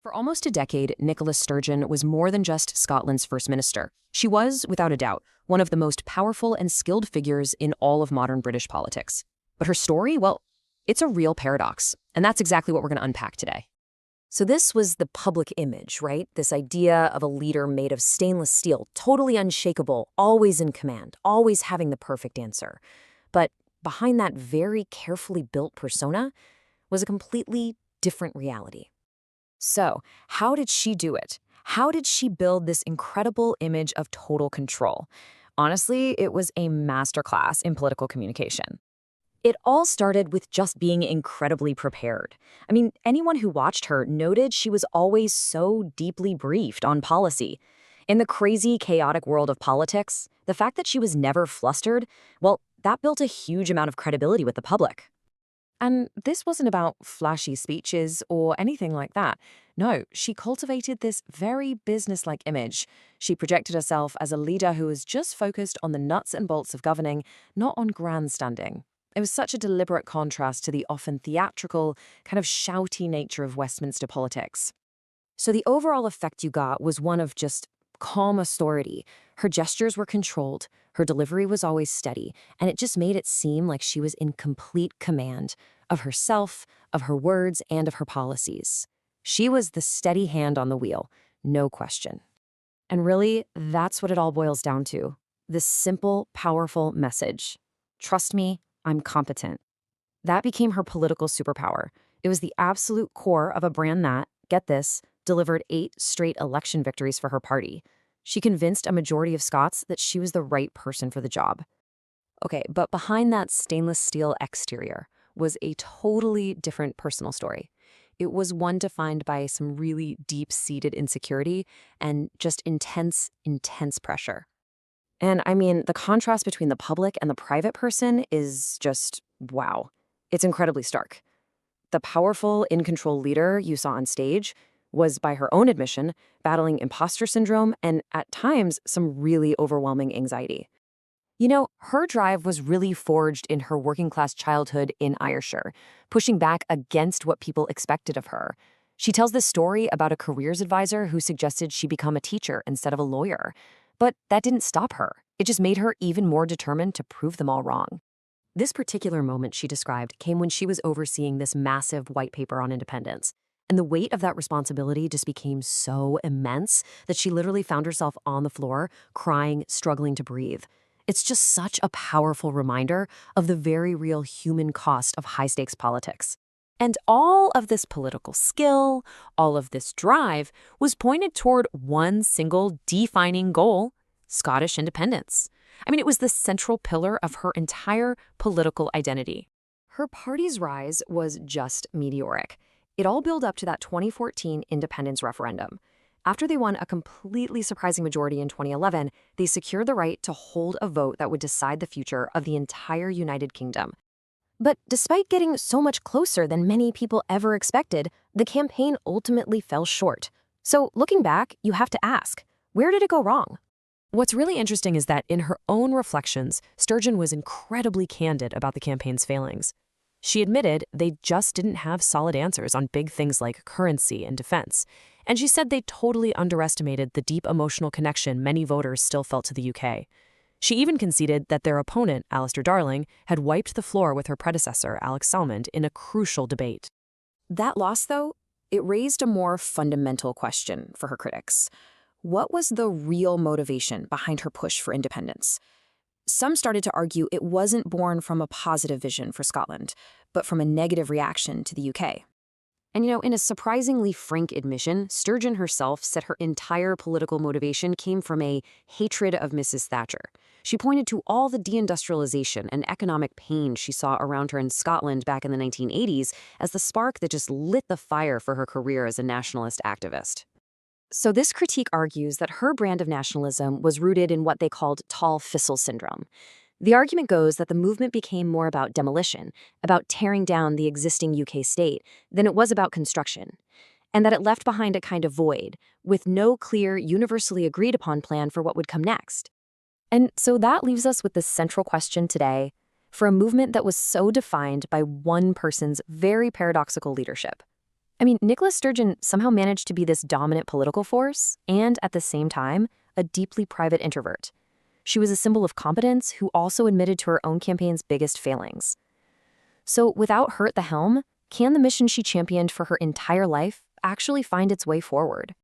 For almost a decade, Nicola Sturgeon was more than just Scotland's First Minister. She was, without a doubt, one of the most powerful and skilled figures in all of modern British politics. But her story, well, it's a real paradox, and that's exactly what we're going to unpack today. So this was the public image, right? This idea of a leader made of stainless steel, totally unshakable, always in command, always having the perfect answer. But behind that very carefully built persona was a completely different reality. So, how did she do it? How did she build this incredible image of total control? Honestly, it was a masterclass in political communication. It all started with just being incredibly prepared. I mean, anyone who watched her noted she was always so deeply briefed on policy. In the crazy, chaotic world of politics, the fact that she was never flustered, well, that built a huge amount of credibility with the public. And this wasn't about flashy speeches or anything like that. No, she cultivated this very business-like image. She projected herself as a leader who was just focused on the nuts and bolts of governing, not on grandstanding. It was such a deliberate contrast to the often theatrical, kind of shouty nature of Westminster politics. So the overall effect you got was one of just calm authority. Her gestures were controlled, her delivery was always steady, and it just made it seem like she was in complete command of herself, of her words, and of her policies. She was the steady hand on the wheel, no question. And really, that's what it all boils down to. This simple, powerful message. Trust me, I'm competent. That became her political superpower. It was the absolute core of a brand that, get this, delivered 8 straight election victories for her party. She convinced a majority of Scots that she was the right person for the job. Okay, but behind that stainless steel exterior was a totally different personal story. It was one defined by some really deep-seated insecurity and just intense, intense pressure. And I mean, the contrast between the public and the private person is just, wow. It's incredibly stark. The powerful, in-control leader you saw on stage was, by her own admission, battling imposter syndrome and, at times, some really overwhelming anxiety. You know, her drive was really forged in her working-class childhood in Ayrshire, pushing back against what people expected of her. She tells this story about a careers advisor who suggested she become a teacher instead of a lawyer. But that didn't stop her. It just made her even more determined to prove them all wrong. This particular moment she described came when she was overseeing this massive white paper on independence. And the weight of that responsibility just became so immense that she literally found herself on the floor, crying, struggling to breathe. It's just such a powerful reminder of the very real human cost of high-stakes politics. And all of this political skill, all of this drive, was pointed toward one single defining goal: Scottish independence. I mean, it was the central pillar of her entire political identity. Her party's rise was just meteoric. It all built up to that 2014 independence referendum. After they won a completely surprising majority in 2011, they secured the right to hold a vote that would decide the future of the entire United Kingdom. But despite getting so much closer than many people ever expected, the campaign ultimately fell short. So looking back, you have to ask, where did it go wrong? What's really interesting is that in her own reflections, Sturgeon was incredibly candid about the campaign's failings. She admitted they just didn't have solid answers on big things like currency and defense. And she said they totally underestimated the deep emotional connection many voters still felt to the UK. She even conceded that their opponent, Alistair Darling, had wiped the floor with her predecessor, Alex Salmond, in a crucial debate. That loss, though, it raised a more fundamental question for her critics. What was the real motivation behind her push for independence? Some started to argue it wasn't born from a positive vision for Scotland, but from a negative reaction to the UK. And you know, in a surprisingly frank admission, Sturgeon herself said her entire political motivation came from a hatred of Mrs. Thatcher. She pointed to all the deindustrialization and economic pain she saw around her in Scotland back in the 1980s as the spark that just lit the fire for her career as a nationalist activist. So this critique argues that her brand of nationalism was rooted in what they called tall thistle syndrome. The argument goes that the movement became more about demolition, about tearing down the existing UK state, than it was about construction, and that it left behind a kind of void, with no clear, universally agreed-upon plan for what would come next. And so that leaves us with this central question today. For a movement that was so defined by one person's very paradoxical leadership, I mean, Nicola Sturgeon somehow managed to be this dominant political force and, at the same time, a deeply private introvert. She was a symbol of competence who also admitted to her own campaign's biggest failings. So, without her at the helm, can the mission she championed for her entire life actually find its way forward?